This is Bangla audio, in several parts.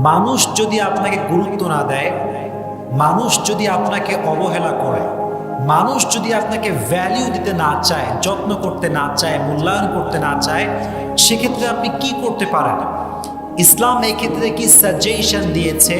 মানুষ যদি আপনাকে গুরুত্ব না দেয়, মানুষ যদি আপনাকে অবহেলা করে, মানুষ যদি আপনাকে ভ্যালিউ দিতে না চায়, যত্ন করতে না চায়, মূল্যায়ন করতে না চায়, সেক্ষেত্রে আপনি কি করতে পারেন? ইসলাম এই ক্ষেত্রে কি সাজেশন দিয়েছে,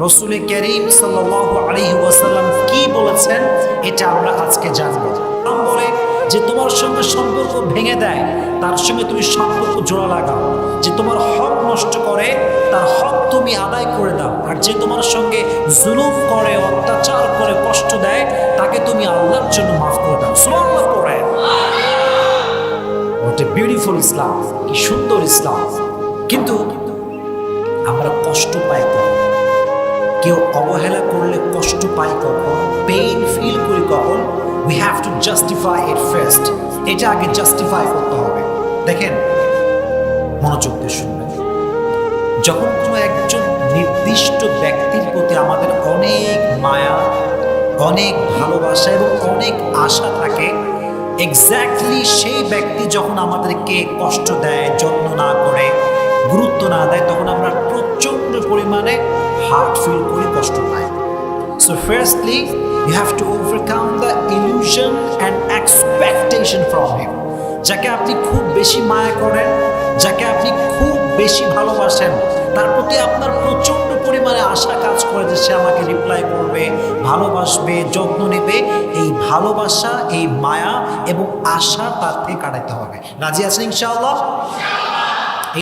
রসুল করিম সাল্লাল্লাহু আলাইহি ওয়াসাল্লাম কি বলেছেন, এটা আমরা আজকে জানবো। ইসলাম বলে যে তোমার সঙ্গে সম্পর্ক ভেঙে দেয় তার সঙ্গে তুমি সম্পর্ক জোড়া লাগাও, যে তোমার হক নষ্ট করে তার হক তুমি আদায় করে দাও, আর যে তোমার সঙ্গে জুলুম করে, অত্যাচার করে, কষ্ট দেয় তাকে তুমি আল্লাহর জন্য মাফ করে দাও। সুবহানাল্লাহ পড়েন। হোয়াট এ বিউটিফুল ইসলাম, কি সুন্দর ইসলাম। কিন্তু আমরা কষ্ট পাই কখন? কেউ অবহেলা করলে কষ্ট পাই কখন? পেইন ফিল করি কখন? We have to justify it first. এটা আগে জাস্টিফাই করতে হবে। দেখেন, মনোযোগ দিয়ে শুনবেন। যখন কোনো একজন নির্দিষ্ট ব্যক্তির প্রতি আমাদের অনেক মায়া, অনেক ভালোবাসা এবং অনেক আশা থাকে, এক্স্যাক্টলি সেই ব্যক্তি যখন আমাদেরকে কষ্ট দেয়, যত্ন না করে, গুরুত্ব না দেয়, তখন আমরা প্রচণ্ড পরিমাণে হার্ট ফিল করি, কষ্ট পাই। So firstly, you have to overcome the illusion and expectation from him. যাকে আপনি খুব বেশি মায়া করেন, যাকে আপনি খুব বেশি ভালোবাসেন, তার প্রতি আপনার প্রচণ্ড পরিমাণে আশা কাজ করে যে সে আমাকে রিপ্লাই করবে, ভালোবাসবে, যত্ন নেবে। এই ভালোবাসা, এই মায়া এবং আশা তার থেকে কাটাতে হবে। রাজি আছেন ইনশাআল্লাহ?